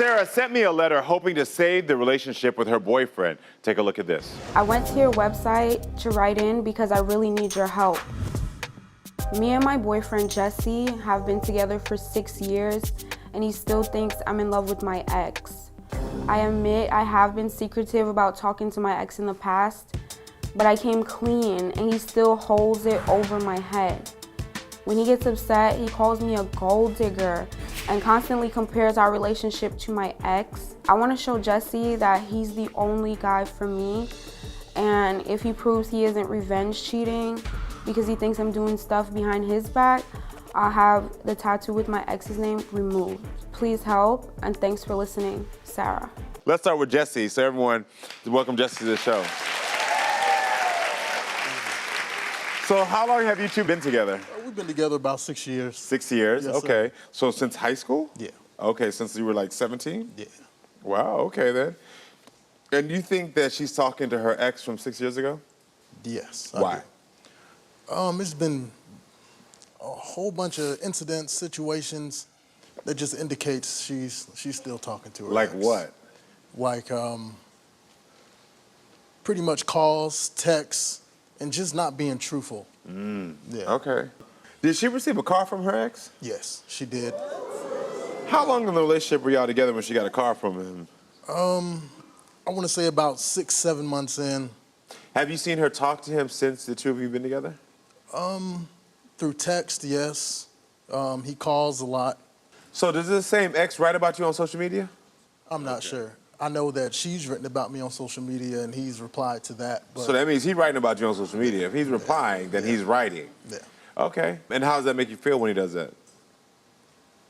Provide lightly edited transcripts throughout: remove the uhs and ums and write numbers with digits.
Sarah sent me a letter hoping to save the relationship with her boyfriend. Take a look at this. I went to your website to write in because I really need your help. Me and my boyfriend Jesse have been together for 6 years, and he still thinks I'm in love with my ex. I admit I have been secretive about talking to my ex in the past, but I came clean and he still holds it over my head. When he gets upset, he calls me a gold digger and constantly compares our relationship to my ex. I want to show Jesse that he's the only guy for me, and if he proves he isn't revenge cheating because he thinks I'm doing stuff behind his back, I'll have the tattoo with my ex's name removed. Please help, and thanks for listening, Sarah. Let's start with Jesse. So everyone, welcome Jesse to the show. So how long have you two been together? We've been together about 6 years. 6 years, Yes, okay. sir. So since high school? Yeah. Okay, since you were like 17? Yeah. Wow, okay then. And you think that she's talking to her ex from 6 years ago? Yes. Why? It's been a whole bunch of incidents, situations that just indicates she's still talking to her Like ex. what? Like pretty much calls, texts, and just not being truthful. Yeah. Okay. Did she receive a car from her ex? Yes, she did. How long in the relationship were y'all together when she got a car from him? I want to say about 6, 7 months in. Have you seen her talk to him since the two of you been together? Through text, yes. He calls a lot. So does this same ex write about you on social media? I'm not sure. I know that she's written about me on social media and he's replied to that. But So that means he's writing about you on social media. If he's replying, then he's writing. yeah. Okay. And how does that make you feel when he does that?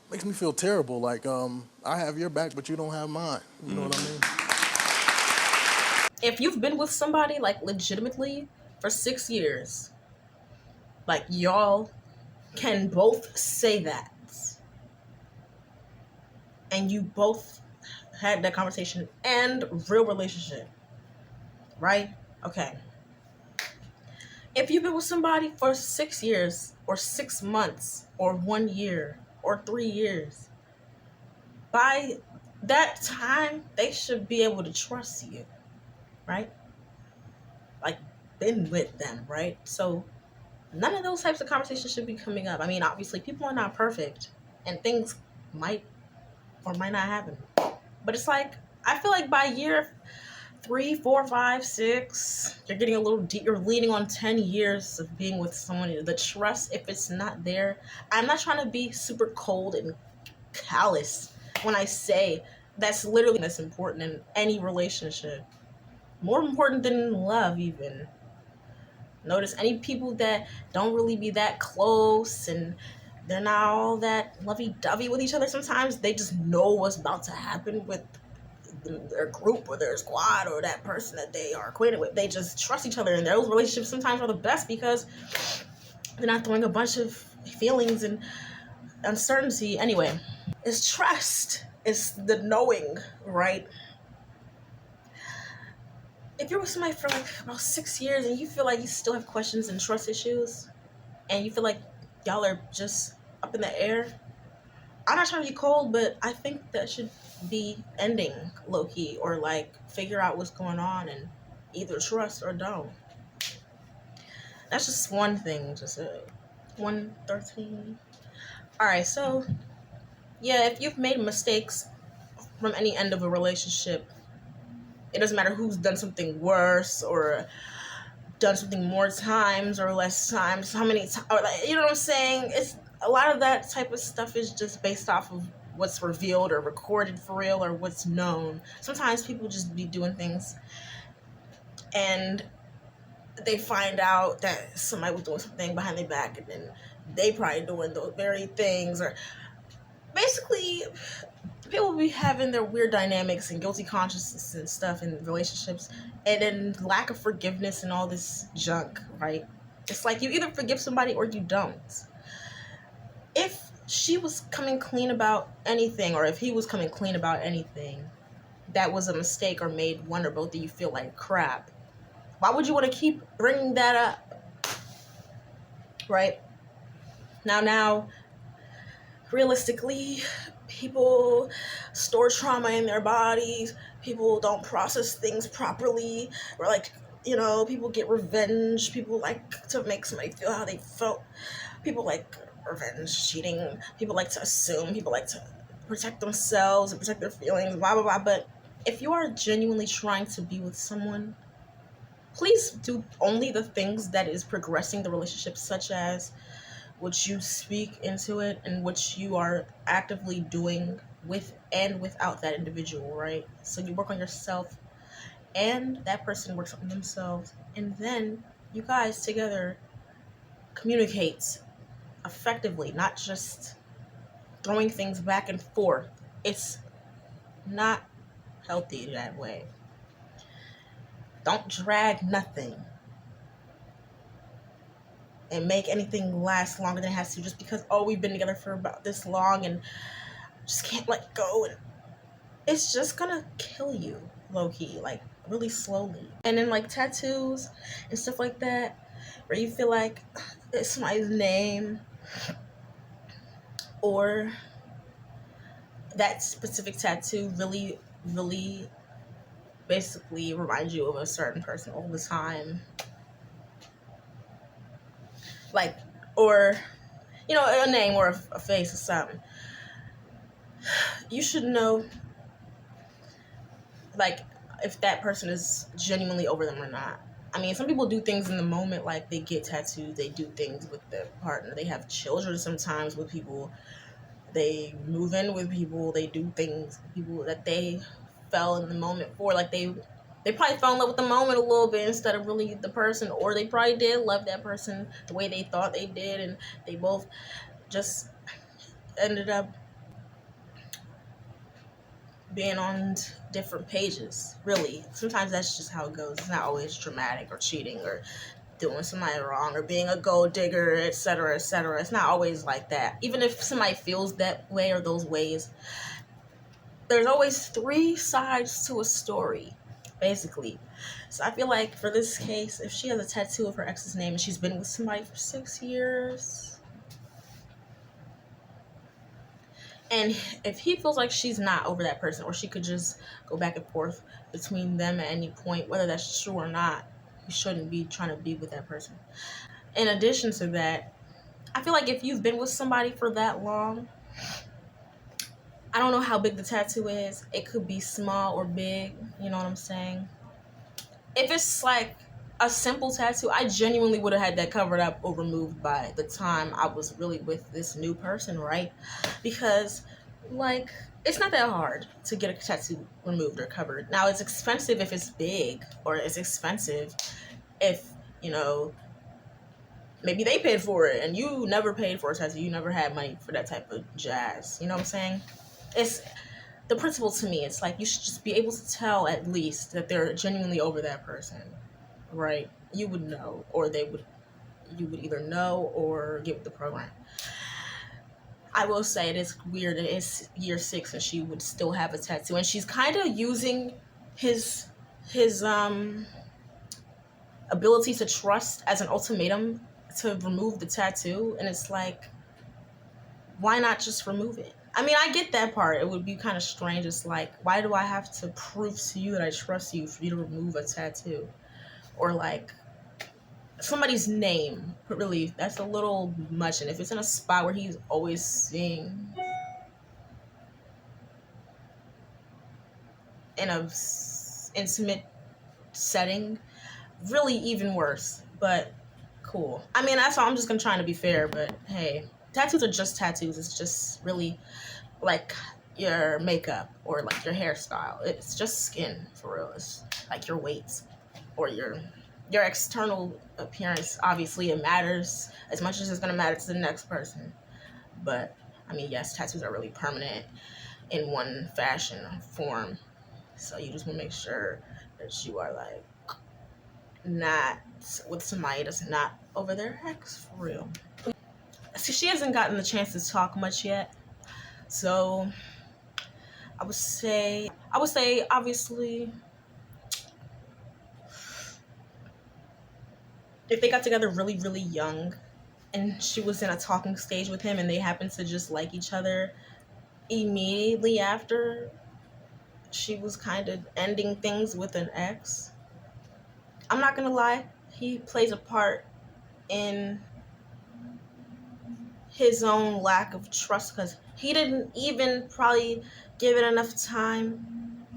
Makes me feel terrible. Like, I have your back, but you don't have mine. You know what I mean? If you've been with somebody, like, legitimately for 6 years, like, y'all can both say that. And you both had that conversation and real relationship, right? Okay. If you've been with somebody for 6 years or 6 months or 1 year or 3 years, by that time, they should be able to trust you, right? Like, been with them, right? So none of those types of conversations should be coming up. I mean, obviously, people are not perfect and things might or might not happen. But it's like, I feel like by year 3, 4, 5, 6, you're getting a little deep. You're leaning on 10 years of being with someone. The trust, if it's not there, I'm not trying to be super cold and callous when I say that's literally that's important in any relationship. More important than love, even. Notice any people that don't really be that close and they're not all that lovey-dovey with each other. Sometimes they just know what's about to happen with their group or their squad or that person that they are acquainted with. They just trust each other, and those relationships sometimes are the best because they're not throwing a bunch of feelings and uncertainty. Anyway, it's trust. It's the knowing, right? If you're with somebody for like about 6 years and you feel like you still have questions and trust issues and you feel like y'all are just up in the air, I'm not trying to be cold, but I think that should be ending low-key, or like figure out what's going on and either trust or don't. That's just one thing, just 113. All right, so yeah, if you've made mistakes from any end of a relationship, it doesn't matter who's done something worse or done something more times or less times, how many times, or like, you know what I'm saying? It's a lot of that type of stuff is just based off of what's revealed or recorded for real or what's known. Sometimes people just be doing things and they find out that somebody was doing something behind their back, and then they probably doing those very things, or basically people be having their weird dynamics and guilty consciousness and stuff in relationships, and then lack of forgiveness and all this junk, right? It's like you either forgive somebody or you don't. If she was coming clean about anything, or if he was coming clean about anything that was a mistake or made one or both of you feel like crap, why would you want to keep bringing that up? Right? Now, realistically, people store trauma in their bodies. People don't process things properly. Or like, people get revenge. People like to make somebody feel how they felt. People like revenge, cheating. People like to assume. People like to protect themselves and protect their feelings, blah, blah, blah. But if you are genuinely trying to be with someone, please do only the things that is progressing the relationship, such as what you speak into it and what you are actively doing with and without that individual, right? So you work on yourself and that person works on themselves, and then you guys together communicate effectively, not just throwing things back and forth. It's not healthy that way. Don't drag nothing and make anything last longer than it has to, just because, oh, we've been together for about this long and just can't let go. And it's just gonna kill you, low-key, like really slowly. And then like tattoos and stuff like that, where you feel like it's somebody's name, or that specific tattoo really, really basically reminds you of a certain person all the time. Like, or, a name or a face or something. You should know, like, if that person is genuinely over them or not. I mean, some people do things in the moment, like they get tattoos, they do things with their partner, they have children sometimes with people, they move in with people, they do things with people that they fell in the moment for. Like they probably fell in love with the moment a little bit instead of really the person, or they probably did love that person the way they thought they did, and they both just ended up being on different pages. Really, sometimes that's just how it goes. It's not always dramatic or cheating or doing somebody wrong or being a gold digger, etc., etc. It's not always like that. Even if somebody feels that way or those ways, there's always three sides to a story, basically. So I feel like for this case, if she has a tattoo of her ex's name and she's been with somebody for 6 years, and if he feels like she's not over that person, or she could just go back and forth between them at any point, whether that's true or not, you shouldn't be trying to be with that person. In addition to that, I feel like if you've been with somebody for that long, I don't know how big the tattoo is. It could be small or big, you know what I'm saying? If it's like a simple tattoo, I genuinely would have had that covered up or removed by the time I was really with this new person, right? Because, like, it's not that hard to get a tattoo removed or covered. Now, it's expensive if it's big, or it's expensive if, maybe they paid for it and you never paid for a tattoo. You never had money for that type of jazz. You know what I'm saying? It's the principle to me. It's like you should just be able to tell at least that they're genuinely over that person, right? You would know, or you would either know or get with the program. I will say it is weird that it's year 6 and she would still have a tattoo, and she's kind of using his ability to trust as an ultimatum to remove the tattoo. And it's like, why not just remove it? I mean, I get that part. It would be kind of strange. It's like, why do I have to prove to you that I trust you for you to remove a tattoo? Or like somebody's name, really, that's a little much. And if it's in a spot where he's always seeing, in a intimate setting, really even worse. But cool. I mean, that's all. I'm just gonna try to be fair, but hey, tattoos are just tattoos. It's just really like your makeup or like your hairstyle. It's just skin, for real. It's like your weight or your external appearance. Obviously, it matters as much as it's gonna matter to the next person. But I mean, yes, tattoos are really permanent in one fashion or form. So you just want to make sure that you are like not with somebody that's not over their ex, for real. See, she hasn't gotten the chance to talk much yet. So I would say obviously, if they got together really, really young and she was in a talking stage with him and they happened to just like each other, immediately after she was kind of ending things with an ex. I'm not gonna lie, he plays a part in his own lack of trust because he didn't even probably give it enough time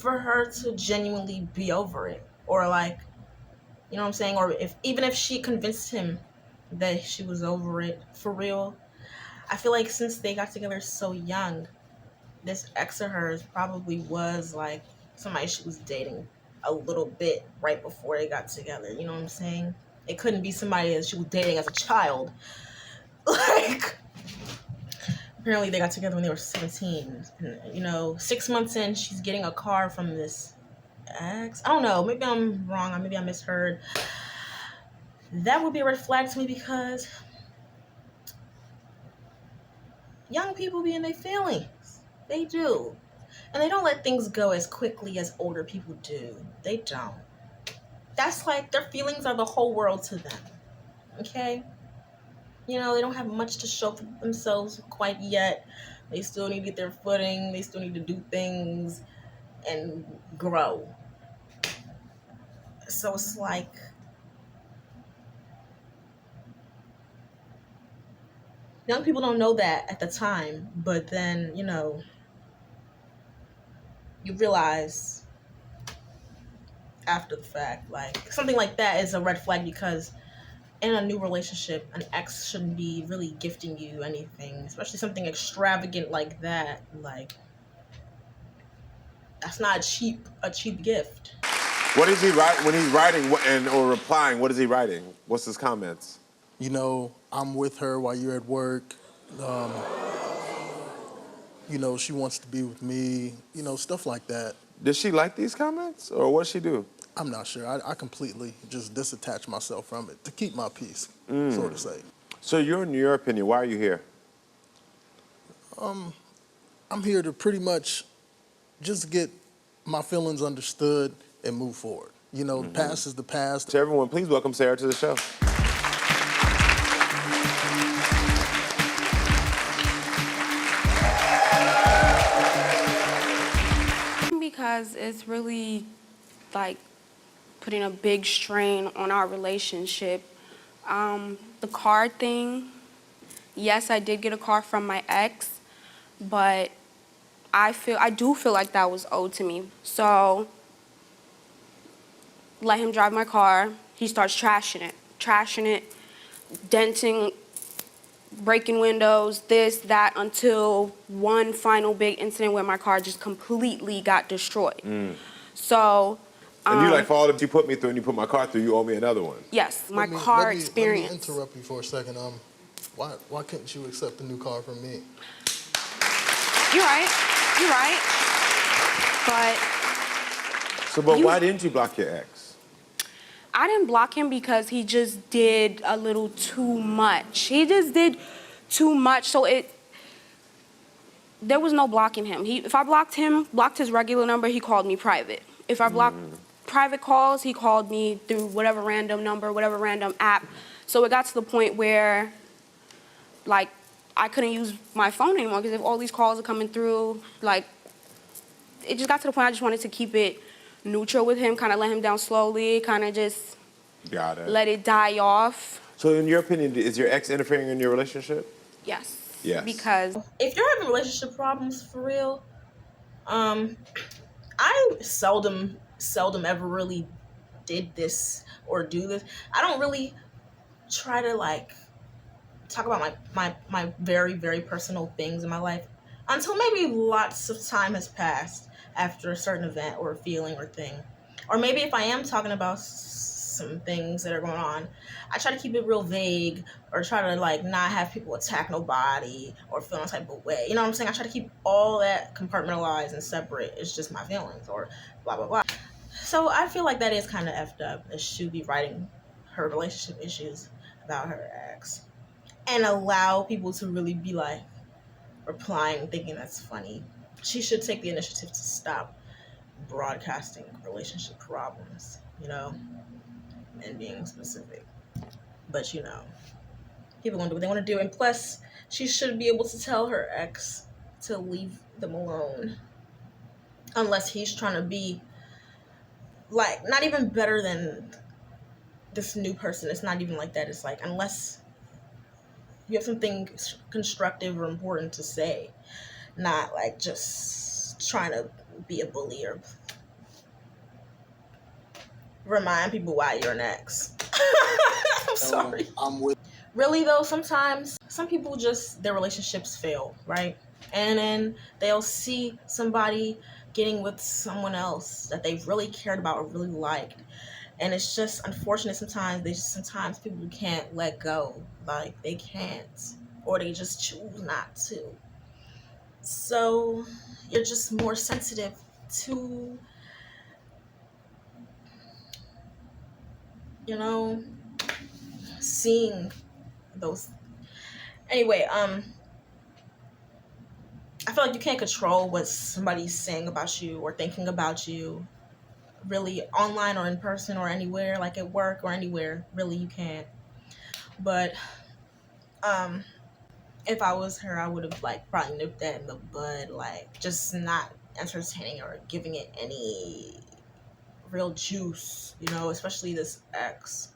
for her to genuinely be over it, or like, you know what I'm saying, or if even if she convinced him that she was over it for real. I feel like since they got together so young, this ex of hers probably was like somebody she was dating a little bit right before they got together. You know what I'm saying? It couldn't be somebody that she was dating as a child. Like, apparently they got together when they were 17. And, 6 months in, she's getting a car from this ex. I don't know. Maybe I'm wrong. Maybe I misheard. That would be a red flag to me because young people be in their feelings. They do. And they don't let things go as quickly as older people do. They don't. That's like their feelings are the whole world to them. Okay? They don't have much to show for themselves quite yet. They still need to get their footing. They still need to do things and grow. So it's like, young people don't know that at the time, but then, you realize after the fact, like, something like that is a red flag because in a new relationship, an ex shouldn't be really gifting you anything, especially something extravagant like that. Like, that's not a cheap gift. What does he write when he's writing or replying? What is he writing? What's his comments? I'm with her while you're at work. She wants to be with me, stuff like that. Does she like these comments, or what's she do? I'm not sure. I completely just disattach myself from it to keep my peace, so to say. So in your opinion, why are you here? I'm here to pretty much just get my feelings understood and move forward. The past is the past. To everyone, please welcome Sarah to the show. Because it's really like putting a big strain on our relationship. The car thing, yes, I did get a car from my ex, but I do feel like that was owed to me. So let him drive my car. He starts trashing it, denting, breaking windows, this, that, until one final big incident where my car just completely got destroyed. So, and you for all that you put me through and you put my car through, you owe me another one. Yes, my car experience. Let me interrupt you for a second. Why couldn't you accept a new car from me? You're right. But Why didn't you block your ex? I didn't block him because he just did a little too much. He just did too much, so there was no blocking him. If I blocked his regular number, he called me private. If I blocked private calls, he called me through whatever random number, whatever random app. So it got to the point where, like, I couldn't use my phone anymore because if all these calls are coming through, like, it just got to the point I just wanted to keep it neutral with him, kind of let him down slowly, kind of just let it die off. So in your opinion, is your ex interfering in your relationship? Yes. Yes. Because If you're having relationship problems for real, I seldom ever really did this or do this. I don't really try to like talk about my very, very personal things in my life until maybe lots of time has passed after a certain event or feeling or thing. Or maybe if I am talking about some things that are going on, I try to keep it real vague or try to like not have people attack nobody or feel no type of way. You know what I'm saying? I try to keep all that compartmentalized and separate. It's just my feelings or blah, blah, blah. So I feel like that is kind of effed up that she would be writing her relationship issues about her ex and allow people to really be like replying, thinking that's funny. She should take the initiative to stop broadcasting relationship problems, and being specific. But, people gonna do what they want to do. And plus, she should be able to tell her ex to leave them alone. Unless he's trying to be, like, not even better than this new person. It's not even like that. It's like, unless you have something constructive or important to say, not like just trying to be a bully or remind people why you're an ex. I'm sorry. I'm with. Really though, sometimes some people just, their relationships fail, right? And then they'll see somebody getting with someone else that they really cared about or really liked, and it's just unfortunate. Sometimes people can't let go, like they can't, or they just choose not to. So you're just more sensitive to, you know, seeing those. Anyway, I feel like you can't control what somebody's saying about you or thinking about you, really, online or in person or anywhere, like at work or anywhere. Really, you can't. But um, if I was her, I would have like probably nipped that in the bud, like just not entertaining or giving it any real juice, especially this ex.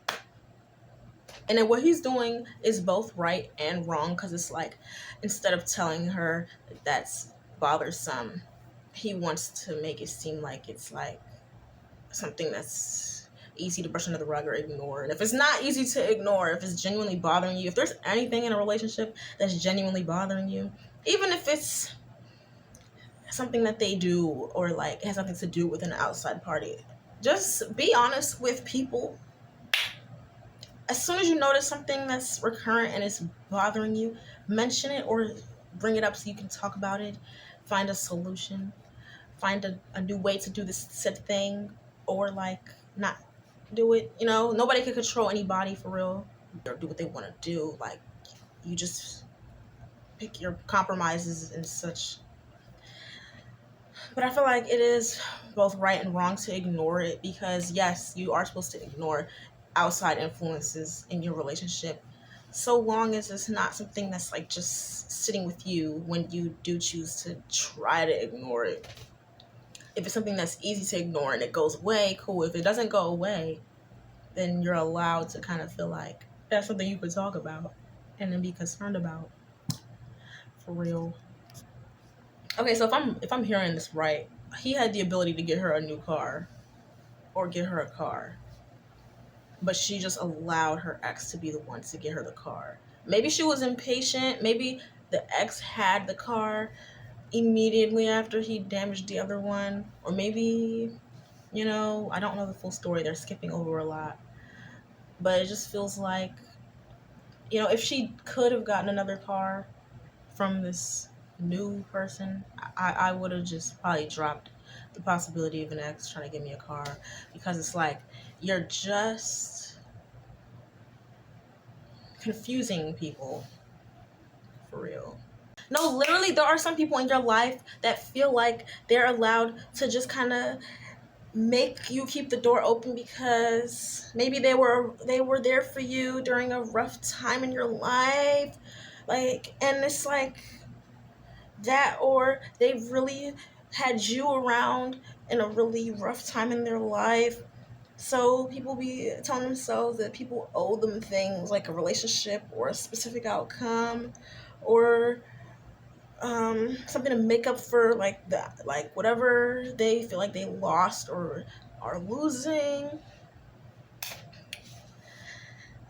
And then what he's doing is both right and wrong, because it's like, instead of telling her that's bothersome, he wants to make it seem like it's like something that's easy to brush under the rug or ignore. And if it's not easy to ignore, if it's genuinely bothering you, if there's anything in a relationship that's genuinely bothering you, even if it's something that they do or like it has nothing to do with an outside party, just be honest with people. As soon as you notice something that's recurrent and it's bothering you, mention it or bring it up so you can talk about it, find a solution, find a new way to do this said thing, or like not do it. Nobody can control anybody for real, or do what they want to do. Like, you just pick your compromises and such. But I feel like it is both right and wrong to ignore it, because yes, you are supposed to ignore outside influences in your relationship, so long as it's not something that's like just sitting with you when you do choose to try to ignore it. If it's something that's easy to ignore and it goes away, cool. If it doesn't go away, then you're allowed to kind of feel like that's something you could talk about and then be concerned about. For real. Okay, so if I'm hearing this right, he had the ability to get her a new car or get her a car, but she just allowed her ex to be the one to get her the car. Maybe she was impatient. Maybe the ex had the car immediately after he damaged the other one. Or maybe, I don't know the full story. They're skipping over a lot. But it just feels like, if she could have gotten another car from this new person, I would have just probably dropped the possibility of an ex trying to get me a car, because it's like, you're just confusing people, for real. No, literally, there are some people in your life that feel like they're allowed to just kind of make you keep the door open, because maybe they were there for you during a rough time in your life, like, and it's like that, or they really had you around in a really rough time in their life. So people be telling themselves that people owe them things, like a relationship or a specific outcome, or something to make up for like that, like whatever they feel like they lost or are losing.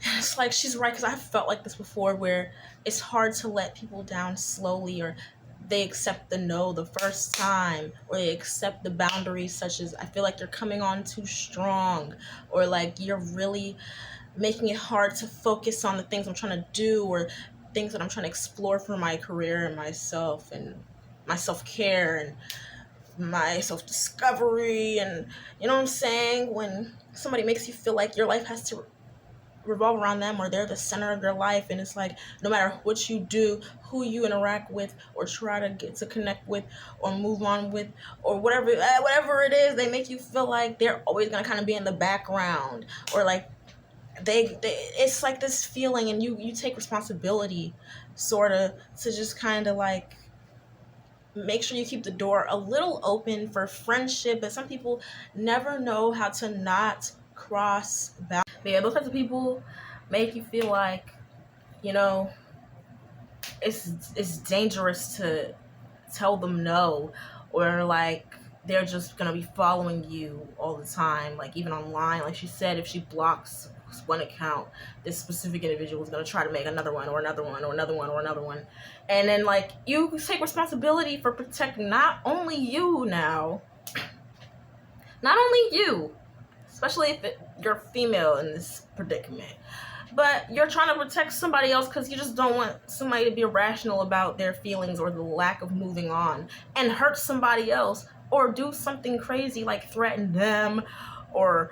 It's like, she's right, because I felt like this before, where it's hard to let people down slowly, or they accept the no the first time, or they accept the boundaries, such as, I feel like you're coming on too strong, or like you're really making it hard to focus on the things I'm trying to do, or things that I'm trying to explore for my career and myself and my self-care and my self-discovery. And you know what I'm saying, when somebody makes you feel like your life has to revolve around them, or they're the center of your life, and it's like, no matter what you do, who you interact with or try to get to connect with or move on with, or whatever it is, they make you feel like they're always gonna kind of be in the background, or like they it's like this feeling, and you take responsibility sort of to just kind of like make sure you keep the door a little open for friendship. But some people never know how to not cross boundaries. Yeah, those types of people make you feel like, you know, it's dangerous to tell them no, or like they're just gonna be following you all the time, like even online. Like she said, if she blocks one account, this specific individual is gonna try to make another one or another one or another one or another one. And then like you take responsibility for protecting not only you now, not only you, especially if you're female in this predicament, but you're trying to protect somebody else because you just don't want somebody to be irrational about their feelings or the lack of moving on and hurt somebody else or do something crazy like threaten them or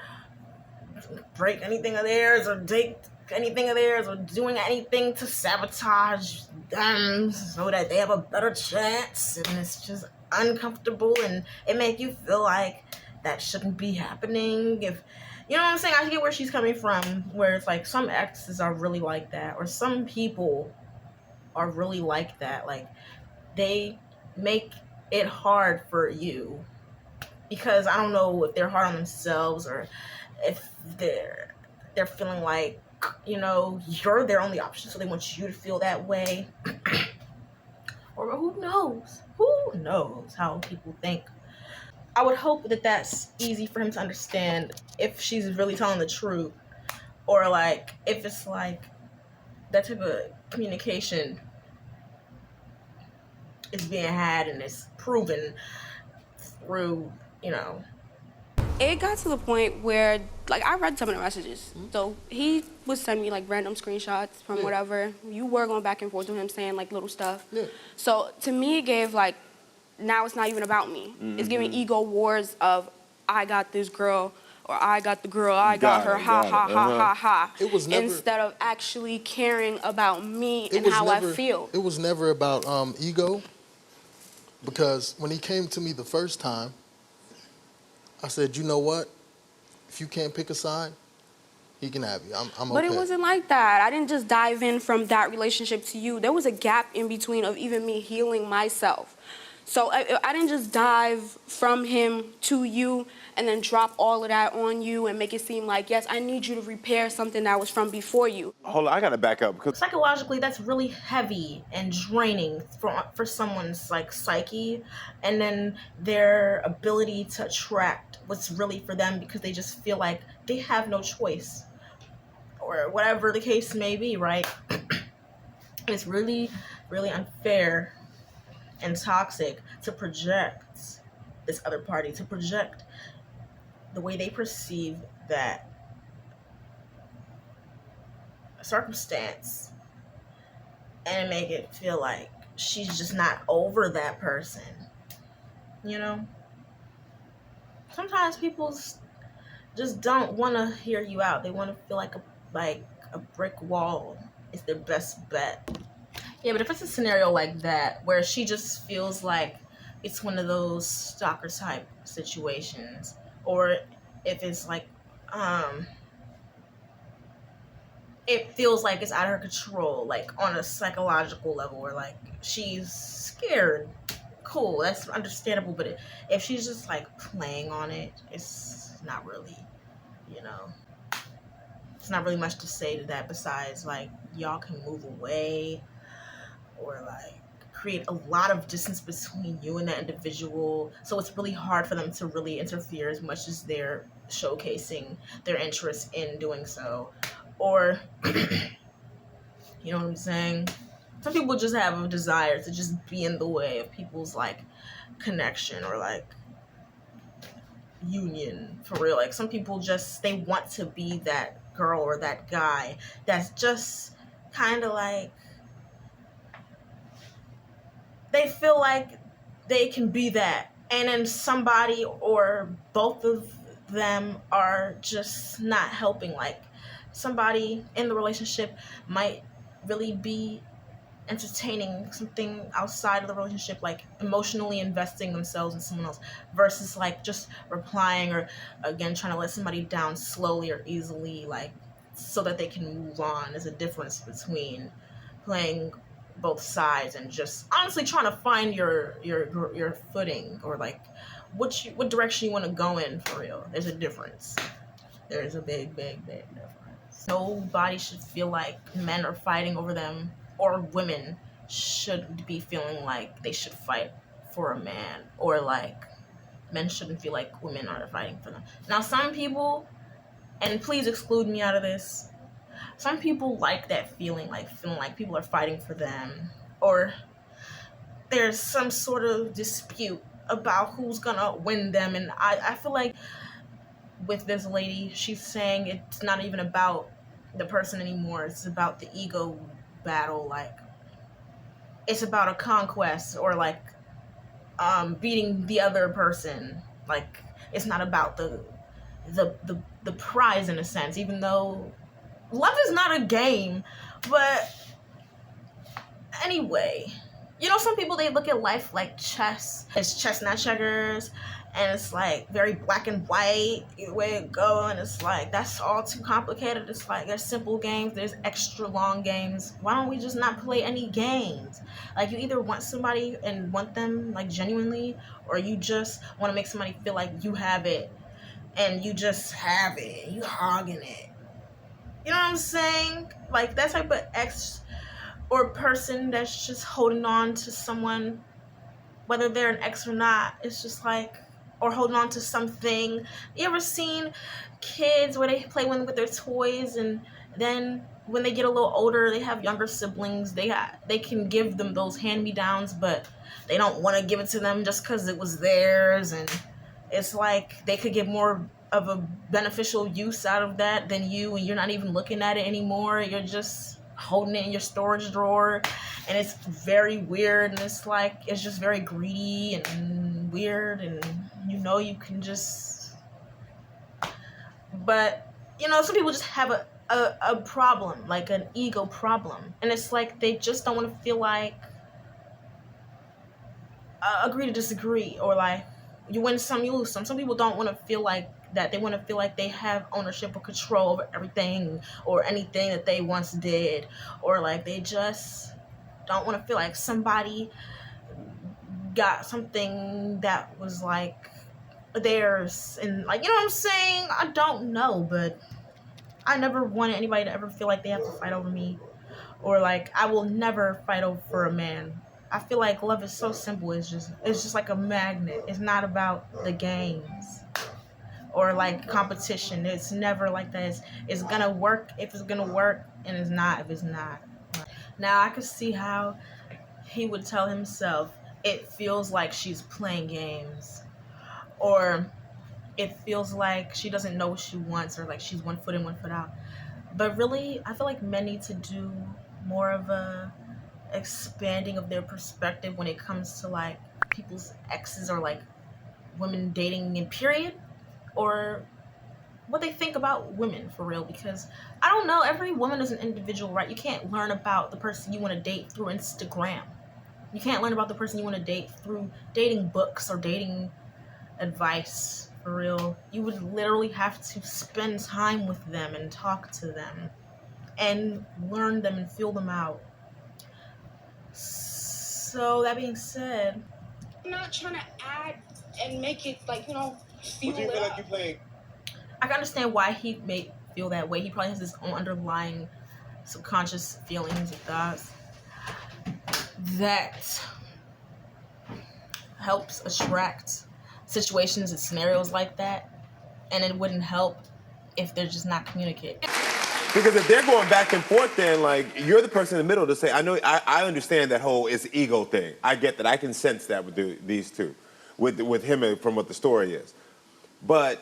break anything of theirs or take anything of theirs or doing anything to sabotage them so that they have a better chance. And it's just uncomfortable, and it make you feel like that shouldn't be happening. If you know what I'm saying, I get where she's coming from, where it's like some exes are really like that, or some people are really like that. Like they make it hard for you because I don't know if they're hard on themselves or if they're feeling like, you know, you're their only option, so they want you to feel that way. Or who knows how people think. I would hope that that's easy for him to understand if she's really telling the truth, or like if it's like that type of communication is being had and it's proven through, you know. It got to the point where, like, I read some of the messages. So he would send me, like, random screenshots from whatever. You were going back and forth with him saying, like, little stuff. Yeah. So to me, it gave, like, now it's not even about me. It's giving ego wars of, I got this girl, or I got the girl, I got her, ha, ha, ha, ha, ha. It was never, instead of actually caring about me and how I feel. It was never about ego, because when he came to me the first time, I said, you know what? If you can't pick a side, he can have you. I'm okay. But it wasn't like that. I didn't just dive in from that relationship to you. There was a gap in between of even me healing myself. So I didn't just dive from him to you and then drop all of that on you and make it seem like, yes, I need you to repair something that was from before you. Hold on, I gotta back up because Psychologically, that's really heavy and draining for someone's like psyche, and then their ability to attract what's really for them, because they just feel like they have no choice, or whatever the case may be, right? It's really, really unfair and toxic to project this other party, to project the way they perceive that circumstance and make it feel like she's just not over that person, you know? Sometimes people just don't want to hear you out. They want to feel like a brick wall is their best bet. Yeah, but if it's a scenario like that where she just feels like it's one of those stalker type situations, or if it's like it feels like it's out of her control, like on a psychological level, where like she's scared, cool, that's understandable. But if she's just like playing on it, it's not really, you know, it's not really much to say to that besides like y'all can move away, or like create a lot of distance between you and that individual, so it's really hard for them to really interfere as much as they're showcasing their interest in doing so. Or you know what I'm saying, some people just have a desire to just be in the way of people's like connection or like union, for real. Like some people just, they want to be that girl or that guy that's just kind of like, they feel like they can be that, and then somebody or both of them are just not helping. Like somebody in the relationship might really be entertaining something outside of the relationship, like emotionally investing themselves in someone else, versus like just replying, or again trying to let somebody down slowly or easily, like so that they can move on. There's a difference between playing both sides and just honestly trying to find your footing, or like what direction you want to go in for real. There's a difference. There's a big difference. Nobody should feel like men are fighting over them, or women should be feeling like they should fight for a man, or like men shouldn't feel like women are fighting for them. Now, some people, and please exclude me out of this, some people like that feeling like people are fighting for them, or there's some sort of dispute about who's gonna win them. And I feel like with this lady, she's saying it's not even about the person anymore. It's about the ego battle. Like, it's about a conquest, or like beating the other person. Like, it's not about the prize in a sense, even though love is not a game. But anyway, you know, some people, they look at life like chess. It's chestnut checkers, and it's like very black and white way it go, and it's like that's all too complicated. It's like there's simple games, there's extra long games. Why don't we just not play any games? Like, you either want somebody and want them like genuinely, or you just want to make somebody feel like you have it, and you just have it, you hogging it. You know what I'm saying? Like, that type of ex or person that's just holding on to someone, whether they're an ex or not, it's just like, or holding on to something. You ever seen kids where they play with their toys, and then when they get a little older, they have younger siblings, they can give them those hand-me-downs, but they don't want to give it to them just because it was theirs, and it's like they could get more of a beneficial use out of that than you, and you're not even looking at it anymore. You're just holding it in your storage drawer, and it's very weird, and it's like, it's just very greedy and weird, and you know, you can just, but you know, some people just have a problem, like an ego problem, and it's like they just don't want to feel like agree to disagree, or like you win some, you lose some. Some people don't want to feel like that. They want to feel like they have ownership or control over everything or anything that they once did, or like they just don't want to feel like somebody got something that was like theirs, and like, you know what I'm saying? I don't know, but I never wanted anybody to ever feel like they have to fight over me, or like I will never fight over for a man. I feel like love is so simple. It's just like a magnet. It's not about the games or like competition. It's never like that. It's gonna work if it's gonna work, and it's not if it's not. Now I could see how he would tell himself it feels like she's playing games, or it feels like she doesn't know what she wants, or like she's 1 foot in, 1 foot out. But really, I feel like men need to do more of a expanding of their perspective when it comes to like people's exes, or like women dating in period, or what they think about women for real. Because I don't know, every woman is an individual, right? You can't learn about the person you want to date through Instagram. You can't learn about the person you want to date through dating books or dating advice for real. You would literally have to spend time with them and talk to them and learn them and feel them out. So that being said, I'm not trying to add and make it like, you know, feel What do you feel like you're playing? I can understand why he may feel that way. He probably has his own underlying subconscious feelings and thoughts that helps attract situations and scenarios like that, and it wouldn't help if they're just not communicating. Because if they're going back and forth, then like you're the person in the middle to say, I understand that whole it's ego thing. I get that. I can sense that with these two, with him from what the story is. But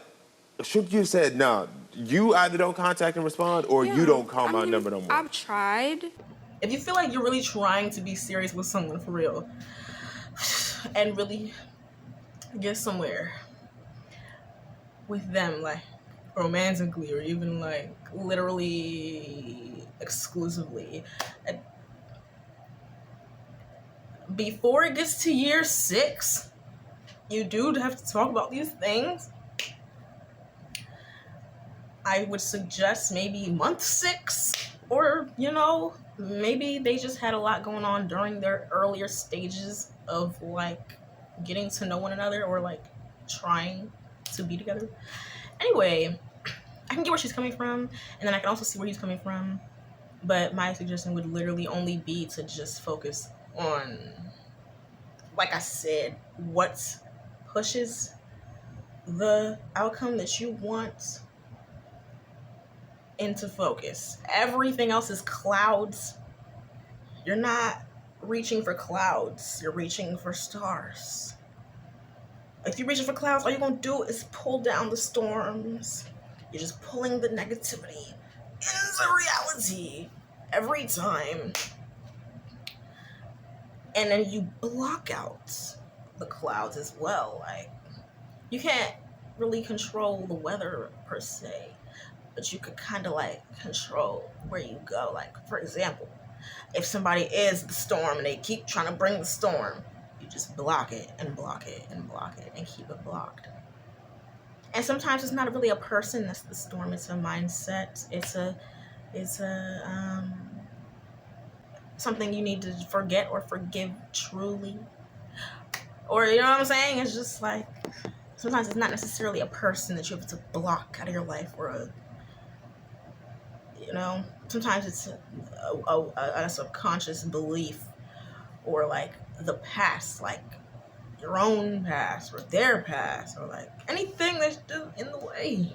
should you said no? You either don't contact and respond, or you don't call my number no more. I've tried. If you feel like you're really trying to be serious with someone for real and really get somewhere with them, like romantically or even like literally exclusively, before it gets to year 6, you do have to talk about these things. I would suggest maybe month 6 Or, maybe they just had a lot going on during their earlier stages of like getting to know one another or like trying to be together. Anyway, I can get where she's coming from, and then I can also see where he's coming from. But my suggestion would literally only be to just focus on, like I said, what pushes the outcome that you want into focus. Everything else is clouds. You're not reaching for clouds, you're reaching for stars. If you're reaching for clouds, all you're gonna do is pull down the storms. You're just pulling the negativity into reality every time. And then you block out the clouds as well. Like, you can't really control the weather per se, but you could kind of like control where you go. Like, for example, if somebody is the storm and they keep trying to bring the storm, you just block it and block it and block it and keep it blocked. And sometimes it's not really a person that's the storm, it's a mindset. It's a something you need to forget or forgive truly. Or, you know what I'm saying? It's just like, sometimes it's not necessarily a person that you have to block out of your life, or sometimes it's a subconscious belief, or like the past, like your own past or their past, or like anything that's in the way.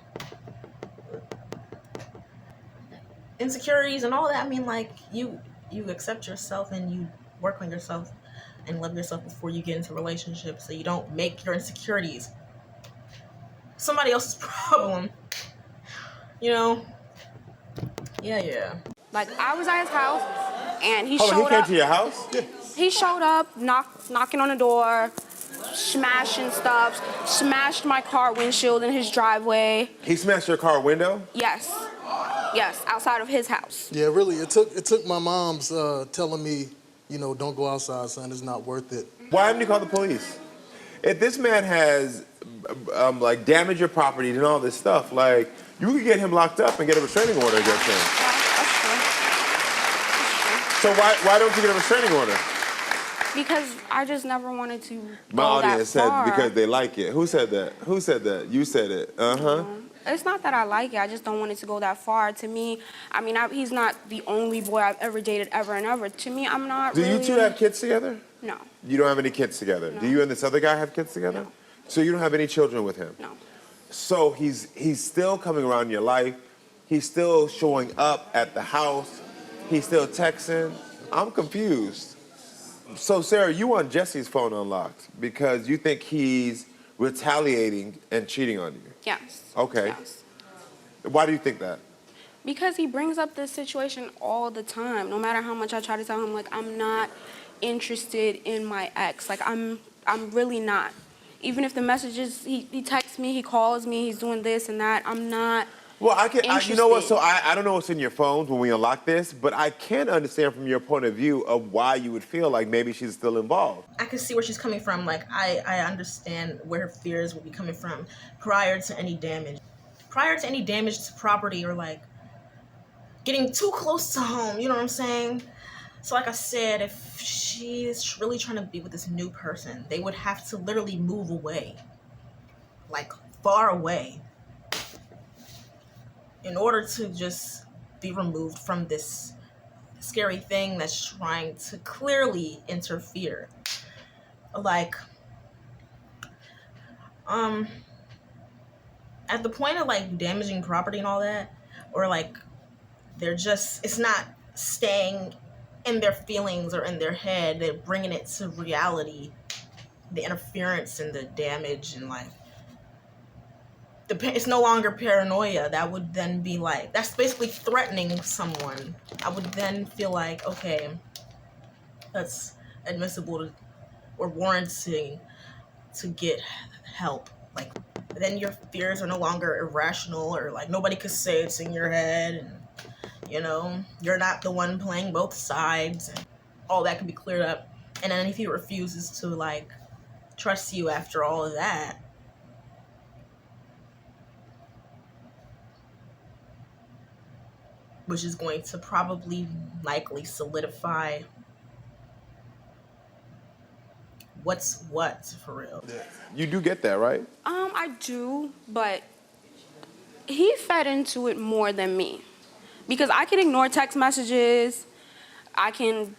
Insecurities and all that. I mean, like, you accept yourself and you work on yourself and love yourself before you get into relationships, so you don't make your insecurities somebody else's problem. Yeah. Like, I was at his house, and he Hold on, showed he came up. to your house? Yeah. He showed up, knocking on the door, smashing stuff, smashed my car windshield in his driveway. He smashed your car window? Yes, outside of his house. Yeah, really, it took my mom's telling me, don't go outside, son. It's not worth it. Why haven't you called the police? If this man has like damaged your property and all this stuff, like, you could get him locked up and get a restraining order against him. That's true. So why don't you get a restraining order? Because I just never wanted to My go audience that far. said because they like it. Who said that? Who said that? You said it. Uh-huh. It's not that I like it. I just don't want it to go that far. To me, I mean, he's not the only boy I've ever dated ever and ever. To me, I'm not Do really... you two have kids together? No. You don't have any kids together? No. Do you and this other guy have kids together? No. So you don't have any children with him? No. So he's still coming around your life. He's still showing up at the house. He's still texting. I'm confused. So, Sarah, you want Jesse's phone unlocked because you think he's retaliating and cheating on you? Yes. Okay. Yes. Why do you think that? Because he brings up this situation all the time. No matter how much I try to tell him, like, I'm not interested in my ex. Like, I'm really not. Even if the messages, he texts me, he calls me, he's doing this and that, I'm not Well, you know what? interested. So I don't know what's in your phones when we unlock this, but I can understand from your point of view of why you would feel like maybe she's still involved. I can see where she's coming from. Like, I understand where her fears would be coming from prior to any damage. Prior to any damage to property or, like, getting too close to home, you know what I'm saying? So, like I said, if she's really trying to be with this new person, they would have to literally move away. Like, far away. In order to just be removed from this scary thing that's trying to clearly interfere. Like, at the point of, like, damaging property and all that, or, like, it's not staying in their feelings or in their head, they're bringing it to reality, the interference and the damage, and, like, it's no longer paranoia. That would then be like, that's basically threatening someone. I would then feel like, okay, that's admissible or warranting to get help. Like, then your fears are no longer irrational, or like nobody could say it's in your head, and you're not the one playing both sides, and all that can be cleared up. And then if he refuses to, like, trust you after all of that, which is going to probably likely solidify what's what for real. You do get that, right? I do, but he fed into it more than me. Because I can ignore text messages. I can,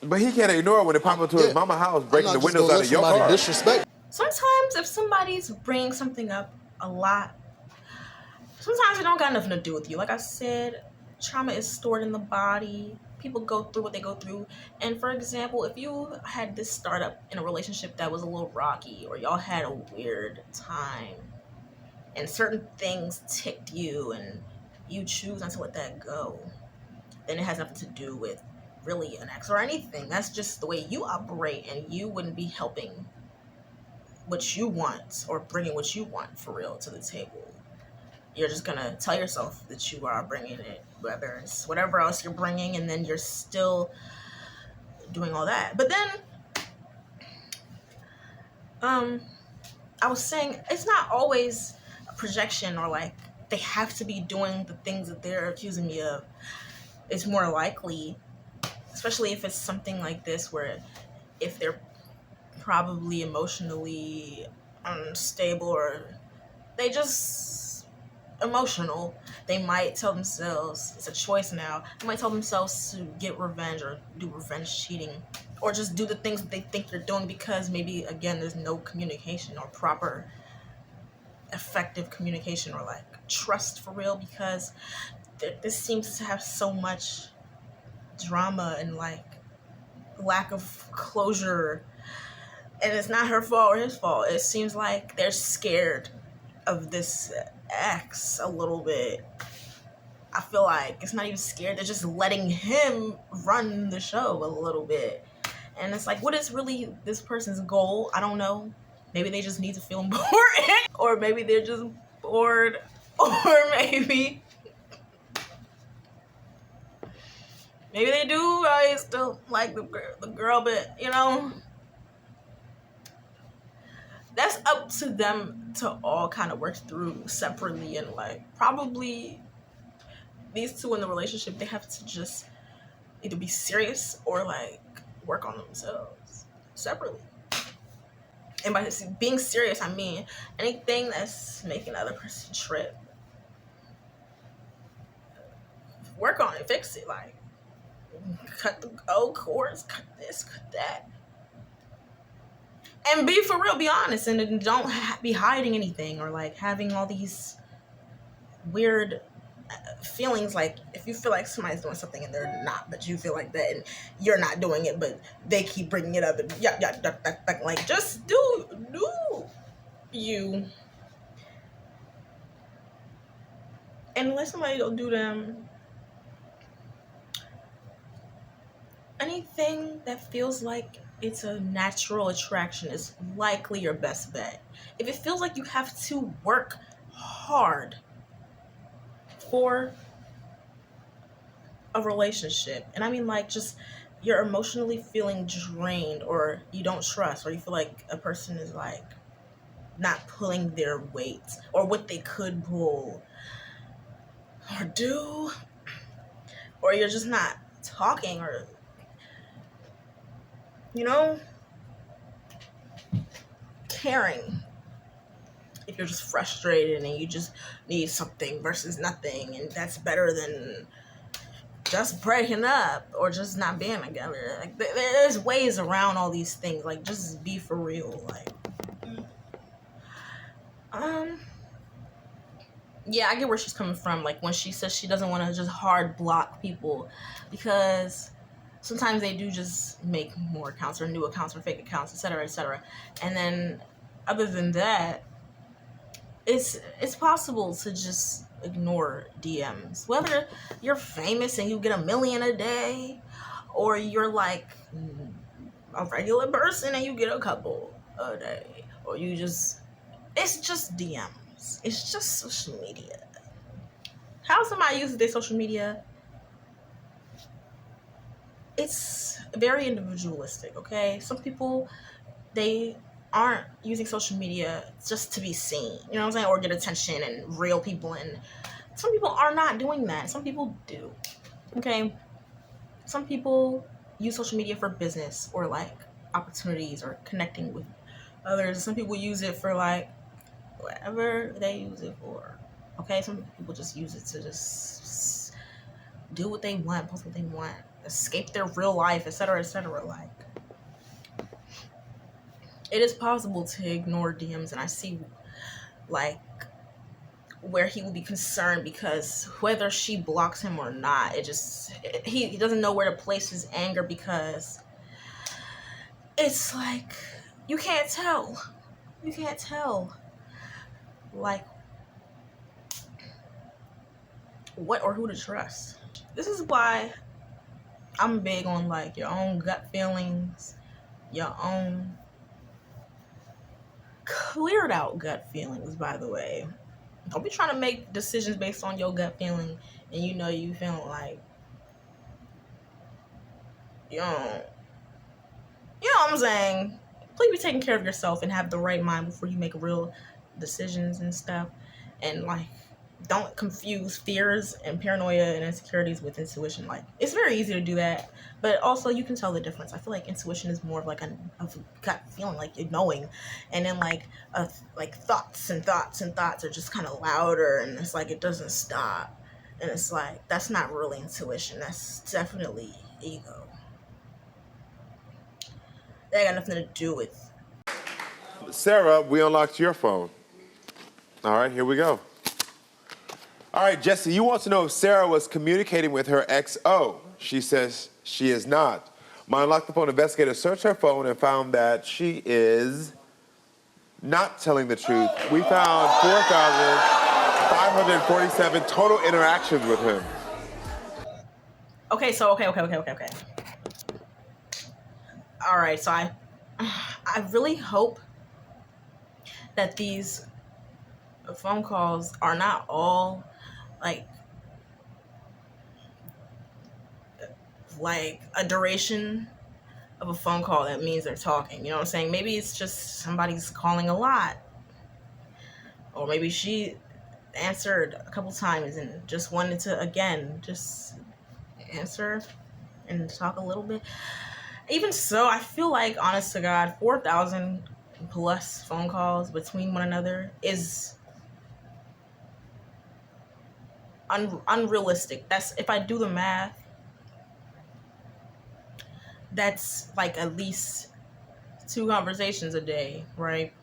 But he can't ignore it when it pops up to his mama house, breaking the I'm not just windows gonna out let of your somebody car. disrespect. Sometimes if somebody's bringing something up a lot, sometimes it don't got nothing to do with you. Like I said, trauma is stored in the body. People go through what they go through. And for example, if you had this startup in a relationship that was a little rocky, or y'all had a weird time, and certain things ticked you, and you choose not to let that go, then it has nothing to do with really an ex or anything. That's just the way you operate, and you wouldn't be helping what you want or bringing what you want for real to the table. You're just gonna tell yourself that you are bringing it, whether it's whatever else you're bringing, and then you're still doing all that. But then, I was saying it's not always a projection, or like they have to be doing the things that they're accusing me of. It's more likely, especially if it's something like this, where if they're probably emotionally unstable, or they just emotional, they might tell themselves, it's a choice now, they might tell themselves to get revenge or do revenge cheating, or just do the things that they think they're doing, because maybe, again, there's no communication or proper effective communication or like trust for real, because this seems to have so much drama and like lack of closure. And it's not her fault or his fault. It seems like they're scared of this ex a little bit. I feel like it's not even scared. They're just letting him run the show a little bit. And it's like, what is really this person's goal? I don't know. Maybe they just need to feel important. Or maybe they're just bored. Or maybe they do. I still like the girl, but that's up to them to all kind of work through separately. And like probably these two in the relationship, they have to just either be serious or like work on themselves separately. And by being serious, I mean anything that's making the other person trip. Work on it, fix it, like cut the old cords, cut this, cut that. And be for real, be honest, and don't be hiding anything or like having all these weird feelings. Like if you feel like somebody's doing something and they're not, but you feel like that and you're not doing it, but they keep bringing it up, and like just do you. And let somebody go do them. Anything that feels like it's a natural attraction is likely your best bet. If it feels like you have to work hard for a relationship, and I mean like just you're emotionally feeling drained, or you don't trust, or you feel like a person is like not pulling their weight or what they could pull or do, or you're just not talking, or caring. If you're just frustrated and you just need something versus nothing, and that's better than just breaking up or just not being together. Like there's ways around all these things. Like just be for real. Like yeah, I get where she's coming from. Like when she says she doesn't want to just hard block people, because sometimes they do just make more accounts or new accounts or fake accounts, etc., etc. And then other than that, it's possible to just ignore DMs. Whether you're famous and you get 1 million a day, or you're like a regular person and you get a couple a day, or it's just DMs. It's just social media. How somebody uses their social media, it's very individualistic, okay? Some people, they aren't using social media just to be seen, you know what I'm saying, or get attention and real people and some people are not doing that. Some people do. Okay? Some people use social media for business or like opportunities or connecting with others. Some people use it for like whatever they use it for. Okay? Some people just use it to just do what they want, post what they want, escape their real life, etc., etc. Like, it is possible to ignore DMs, and I see like where he will be concerned because whether she blocks him or not, he doesn't know where to place his anger because it's like you can't tell like what or who to trust. This is why I'm big on like your own gut feelings, your own cleared out gut feelings, by the way. Don't be trying to make decisions based on your gut feeling and you feeling like you know what I'm saying? Please be taking care of yourself and have the right mind before you make real decisions and stuff. And like, don't confuse fears and paranoia and insecurities with intuition. Like, it's very easy to do that, but also you can tell the difference. I feel like intuition is more of like a gut feeling, like you're knowing, and then like thoughts are just kind of louder, and it's like it doesn't stop, and it's like that's not really intuition. That's definitely ego. That got nothing to do with. Sarah, we unlocked your phone. All right, here we go. All right, Jesse, you want to know if Sarah was communicating with her XO. She says she is not. My Unlock the Phone investigator searched her phone and found that she is not telling the truth. We found 4,547 total interactions with him. Okay. All right, so I really hope that these phone calls are not all like a duration of a phone call that means they're talking. You know what I'm saying? Maybe it's just somebody's calling a lot, or maybe she answered a couple times and just wanted to again just answer and talk a little bit. Even so, I feel like, honest to God, 4,000 plus phone calls between one another is unrealistic. That's, if I do the math, that's like at least 2 conversations a day, right?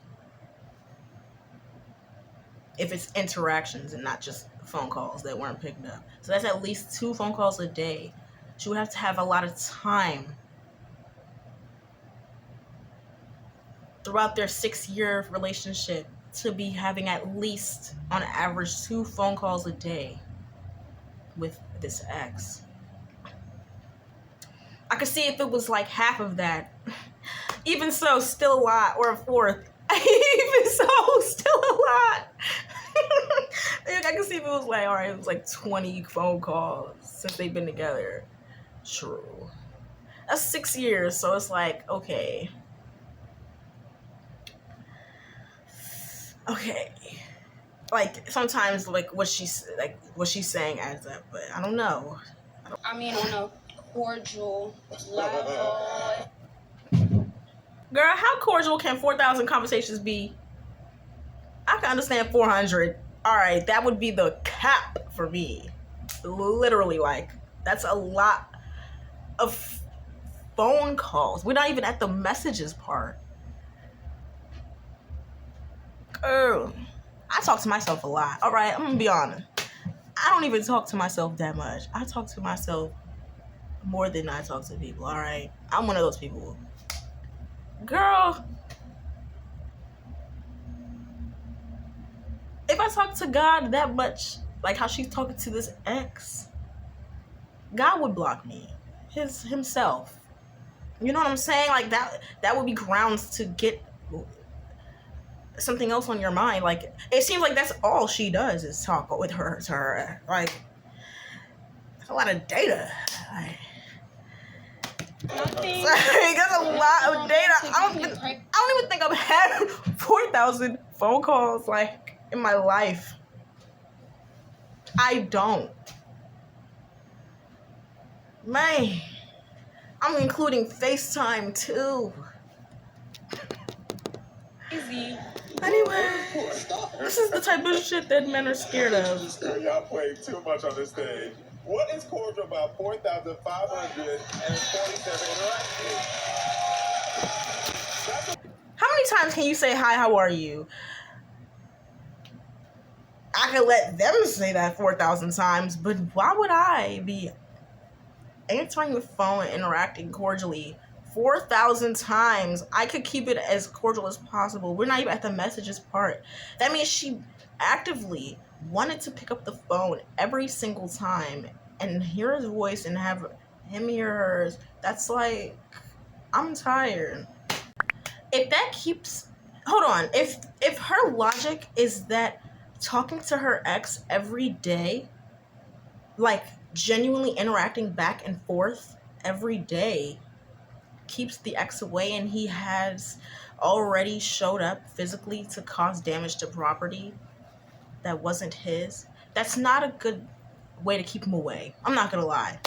If it's interactions and not just phone calls that weren't picked up. So that's at least 2 phone calls a day. She would have to have a lot of time throughout their 6-year relationship to be having at least, on average, 2 phone calls a day with this ex. I could see if it was like half of that. Even so, still a lot, or a fourth. Even so, still a lot. I could see if it was like, all right, it was like 20 phone calls since they've been together. True. That's 6 years, so it's like, okay. Okay, like sometimes like what she's saying adds up, but I don't know. I mean, on a cordial level. Girl, how cordial can 4,000 conversations be? I can understand 400. All right, that would be the cap for me. Literally, like, that's a lot of phone calls. We're not even at the messages part. Girl, I talk to myself a lot. All right, I'm gonna be honest. I don't even talk to myself that much. I talk to myself more than I talk to people. All right, I'm one of those people. Girl, if I talk to God that much, like how she's talking to this ex, God would block me, himself. You know what I'm saying? Like that would be grounds to get something else on your mind. Like, it seems like that's all she does is talk with her to her. Like, that's a lot of data. Like, that's a lot of data. I don't even think I've had 4,000 phone calls like in my life. I don't. Man, I'm including FaceTime too. Easy. Anyway, this is the type of shit that men are scared of. Y'all playing too much on this stage. What is cordial about 4,547 interactions? How many times can you say hi, how are you? I could let them say that 4,000 times, but why would I be answering the phone and interacting cordially 4,000 times? I could keep it as cordial as possible. We're not even at the messages part. That means she actively wanted to pick up the phone every single time and hear his voice and have him hear hers. That's like, I'm tired. If that keeps, hold on, if her logic is that talking to her ex every day, like genuinely interacting back and forth every day, keeps the ex away, and he has already showed up physically to cause damage to property that wasn't his, that's not a good way to keep him away. I'm not gonna lie.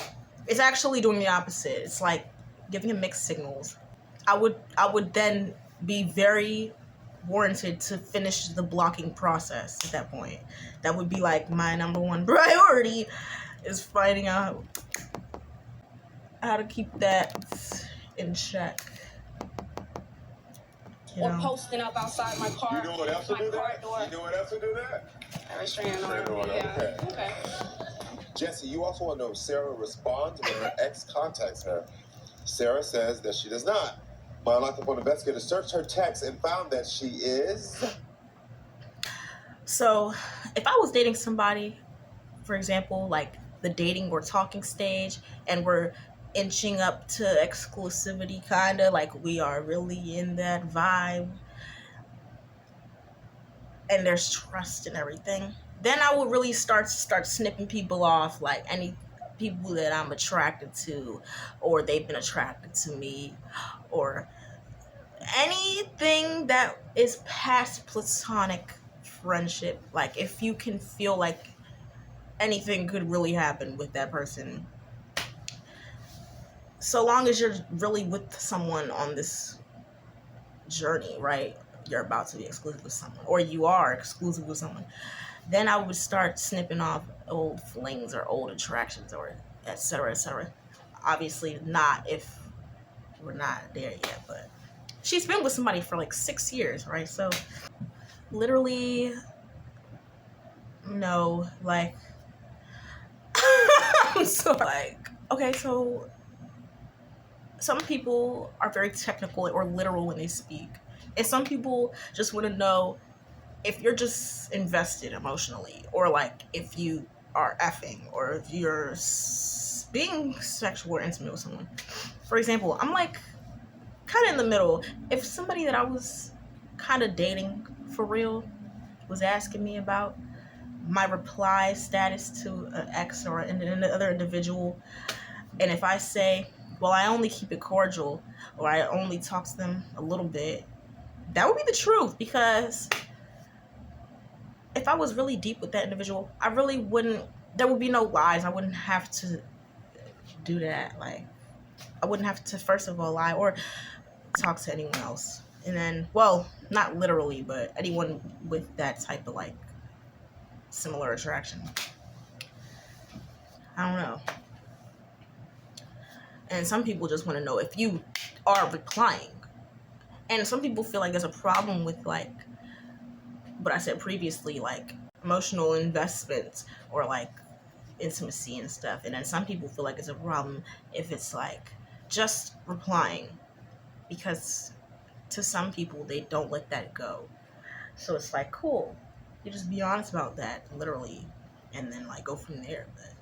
It's actually doing the opposite. It's like giving him mixed signals. I would then be very warranted to finish the blocking process at that point. That would be like my number one priority, is finding out how to keep that in check. Or posting up outside my car. You know what else will do that? Door. You know what else will do that? Restraining Restraining order, order. Yeah. okay. Jesse, you also want to know if Sarah responds when her ex contacts her. Sarah says that she does not. My locked-up investigator searched her text and found that she is... So, if I was dating somebody, for example, like the dating or talking stage, and we're inching up to exclusivity, kind of like we are really in that vibe, and there's trust and everything, then I would really start snipping people off, like any people that I'm attracted to, or they've been attracted to me, or anything that is past platonic friendship. Like if you can feel like anything could really happen with that person, so long as you're really with someone on this journey, right? You're about to be exclusive with someone, or you are exclusive with someone, then I would start snipping off old flings or old attractions, or etc., etc. Obviously not if we're not there yet, but she's been with somebody for like 6 years, right? So literally, no, like, so like, okay, so some people are very technical or literal when they speak, and some people just want to know if you're just invested emotionally, or like if you are effing, or if you're being sexual or intimate with someone. For example, I'm like kind of in the middle. If somebody that I was kind of dating for real was asking me about my reply status to an ex or another individual, and if I say, well, I only keep it cordial, or I only talk to them a little bit, that would be the truth. Because if I was really deep with that individual, I really wouldn't, there would be no lies. I wouldn't have to do that. Like, I wouldn't have to, first of all, lie or talk to anyone else. And then, well, not literally, but anyone with that type of like similar attraction. I don't know. And some people just want to know if you are replying. And some people feel like there's a problem with like what I said previously, like emotional investment or like intimacy and stuff. And then some people feel like it's a problem if it's like just replying, because to some people they don't let that go. So it's like, cool, you just be honest about that, literally, and then like go from there. But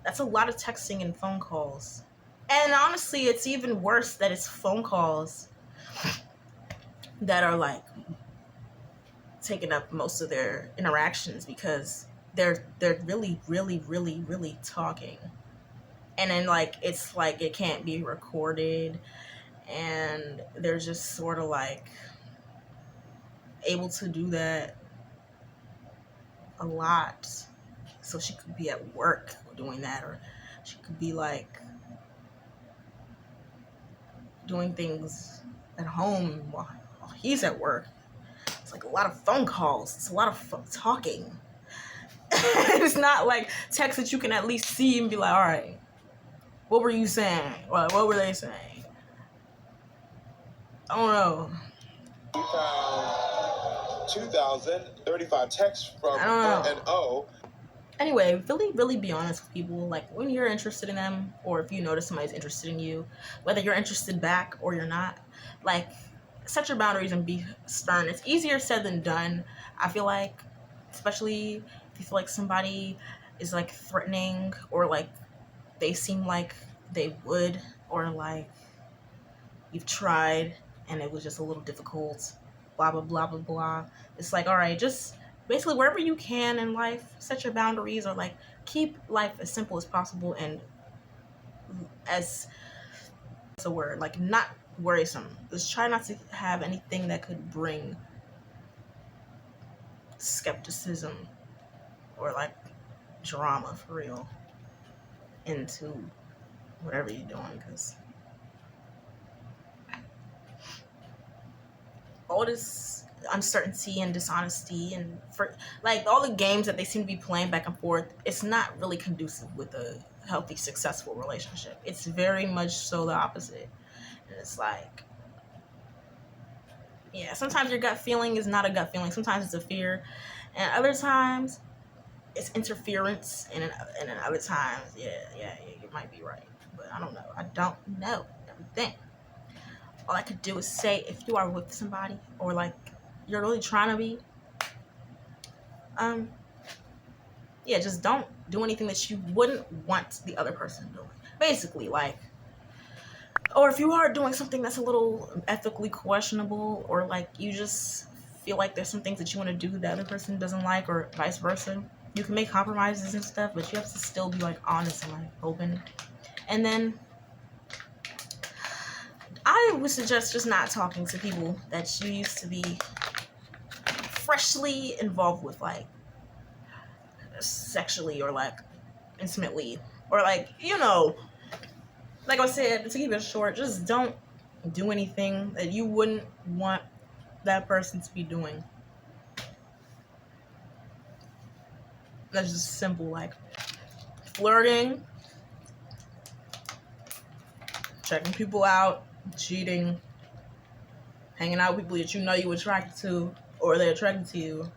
that's a lot of texting and phone calls. And honestly, it's even worse that it's phone calls that are like taking up most of their interactions, because they're really, really, really, really talking. And then like it's like it can't be recorded, and they're just sort of like able to do that a lot. So she could be at work doing that, or she could be like doing things at home while he's at work. It's like a lot of phone calls. It's a lot of talking. It's not like text that you can at least see and be like, all right, what were you saying? What were they saying? I don't know. We found 2,035 texts from I don't know. her and O. Anyway, really be honest with people. Like, when you're interested in them, or if you notice somebody's interested in you, whether you're interested back or you're not, like, set your boundaries and be stern. It's easier said than done, I feel like, especially if you feel like somebody is like threatening, or like they seem like they would, or like you've tried and it was just a little difficult, blah blah blah blah blah. It's like, all right, just basically wherever you can in life, set your boundaries, or like keep life as simple as possible, and as a word, like not worrisome. Just try not to have anything that could bring skepticism or like drama, for real, into whatever you're doing, because all this uncertainty and dishonesty, and for like all the games that they seem to be playing back and forth, it's not really conducive with a healthy, successful relationship. It's very much so the opposite. And it's like, yeah, sometimes your gut feeling is not a gut feeling. Sometimes it's a fear, and other times it's interference, and then other times, yeah, you might be right, but I don't know everything. All I could do is say, if you are with somebody, or like you're really trying to be, yeah, just don't do anything that you wouldn't want the other person doing. Basically, like, or if you are doing something that's a little ethically questionable, or like you just feel like there's some things that you want to do the other person doesn't like, or vice versa, you can make compromises and stuff, but you have to still be like honest and like open. And then I would suggest just not talking to people that you used to be freshly involved with, like sexually, or like intimately, or like, you know, like I said, to keep it short, just don't do anything that you wouldn't want that person to be doing. That's just simple, like flirting, checking people out, cheating, hanging out with people that you know you're attracted to, or they're attracted to you.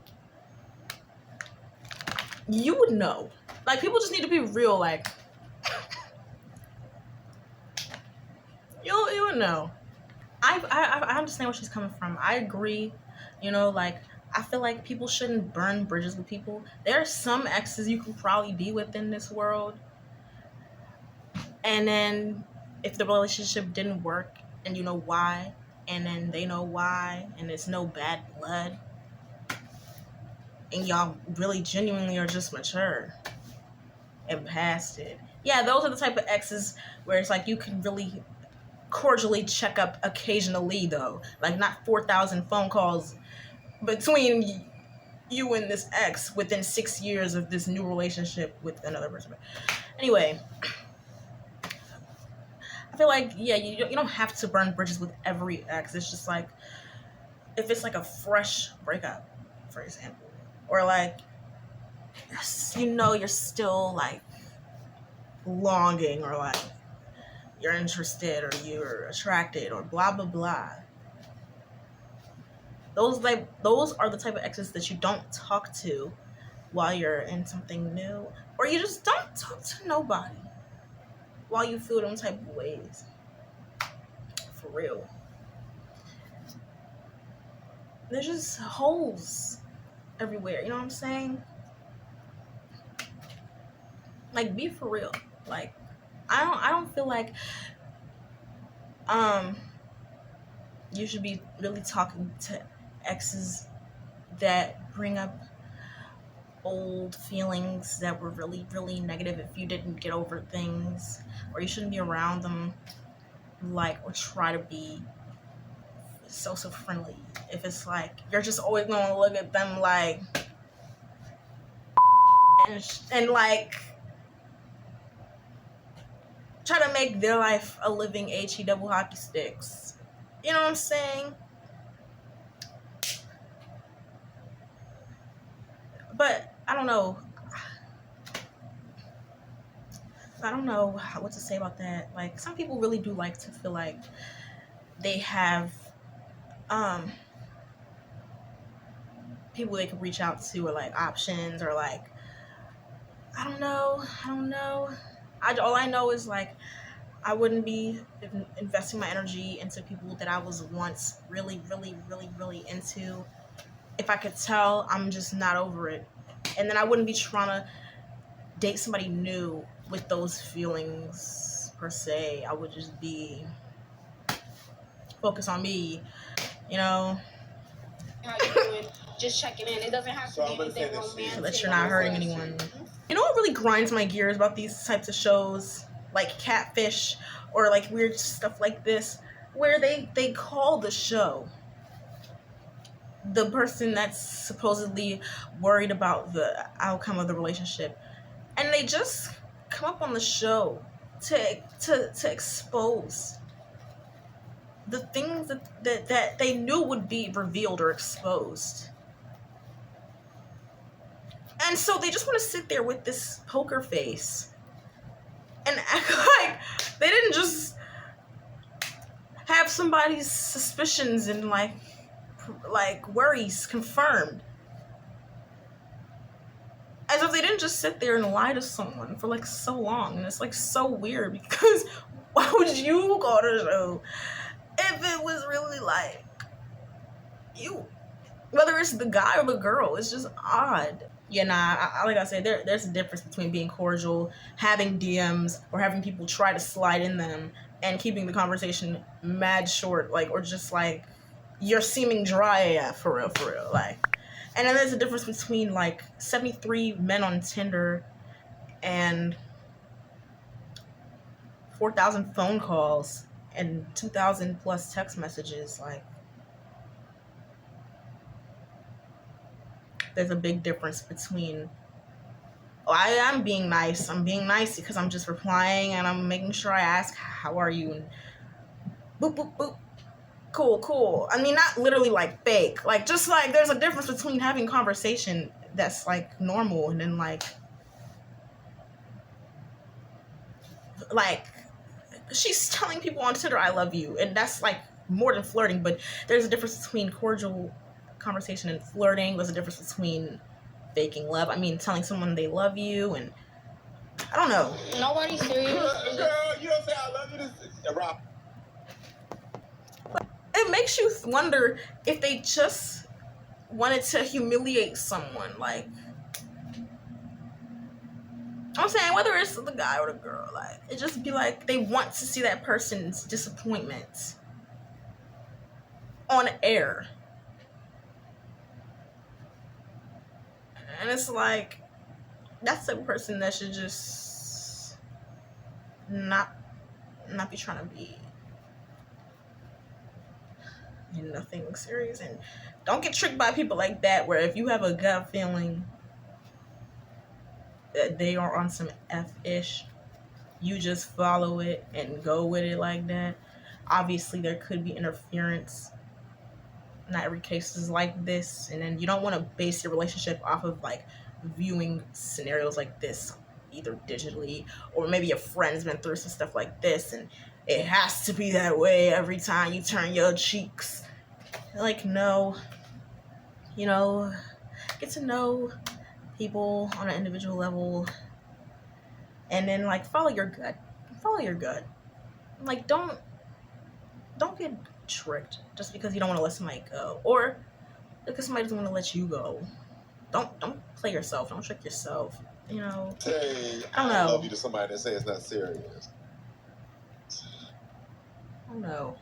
You would know. Like, people just need to be real. Like, you would know. I understand where she's coming from. I agree. You know, like, I feel like people shouldn't burn bridges with people. There are some exes you can probably be with in this world, and then if the relationship didn't work, and you know why, and then they know why, and it's no bad blood, and y'all really genuinely are just mature and past it. Yeah, those are the type of exes where it's like you can really cordially check up occasionally, though. Like, not 4,000 phone calls between you and this ex within 6 years of this new relationship with another person. Anyway, I feel like, yeah, you don't have to burn bridges with every ex. It's just like, if it's like a fresh breakup, for example, or like, you know, you're still like longing, or like you're interested, or you're attracted, or blah blah blah. Those are the type of exes that you don't talk to while you're in something new, or you just don't talk to nobody while you feel them type of ways. For real. There's just holes everywhere, you know what I'm saying? Like, be for real. Like, I don't feel like you should be really talking to exes that bring up old feelings that were really, really negative if you didn't get over things, or you shouldn't be around them, like, or try to be so friendly if it's like you're just always gonna look at them like, and like try to make their life a living HE double hockey sticks. You know what I'm saying? But I don't know. I don't know what to say about that. Like, some people really do like to feel like they have people they can reach out to, or like options, or like I don't know. All I know is like I wouldn't be investing my energy into people that I was once really into if I could tell I'm just not over it. And then I wouldn't be trying to date somebody new with those feelings per se. I would just be focused on me, you know. How you doing? Just checking in. It doesn't have to be anything romantic. So that you're not hurting anyone. You know what really grinds my gears about these types of shows, like Catfish or like weird stuff like this, where they call the show the person that's supposedly worried about the outcome of the relationship, and they just come up on the show to expose the things that they knew would be revealed or exposed. And so they just want to sit there with this poker face and act like they didn't just have somebody's suspicions and like worries confirmed. As if they didn't just sit there and lie to someone for like so long. And it's like so weird, because why would you go to the show if it was really like you? Whether it's the guy or the girl, it's just odd. Yeah, nah, like I said, there's a difference between being cordial, having DMs, or having people try to slide in them, and keeping the conversation mad short, like, or just like, you're seeming dry AF, for real, like. And then there's a difference between like 73 men on Tinder and 4,000 phone calls and 2,000 plus text messages. Like, there's a big difference between, I am being nice. I'm being nice because I'm just replying and I'm making sure I ask, how are you? And boop, boop, boop. Cool. I mean, not literally like fake. Like, just like there's a difference between having conversation that's like normal and then like she's telling people on Tinder, I love you. And that's like more than flirting, but there's a difference between cordial conversation and flirting. There's a difference between faking love. I mean, telling someone they love you, and I don't know. Nobody's serious. Girl, you don't say I love you. This Rob. It makes you wonder if they just wanted to humiliate someone. Like, I'm saying, whether it's the guy or the girl, like, it just be like they want to see that person's disappointment on air. And it's like, that's the person that should just not be trying to be nothing serious. And don't get tricked by people like that, where if you have a gut feeling that they are on some F-ish, you just follow it and go with it like that. Obviously, there could be interference. Not every case is like this. And then you don't want to base your relationship off of like viewing scenarios like this, either digitally, or maybe your friend's been through some stuff like this and it has to be that way every time you turn your cheeks. Like, no. You know, get to know people on an individual level, and then like follow your gut. Like, don't get tricked just because you don't want to let somebody go, or because somebody doesn't want to let you go. Don't play yourself. Don't trick yourself. You know. Say I don't know. I love you to somebody that say it's not serious. I don't know.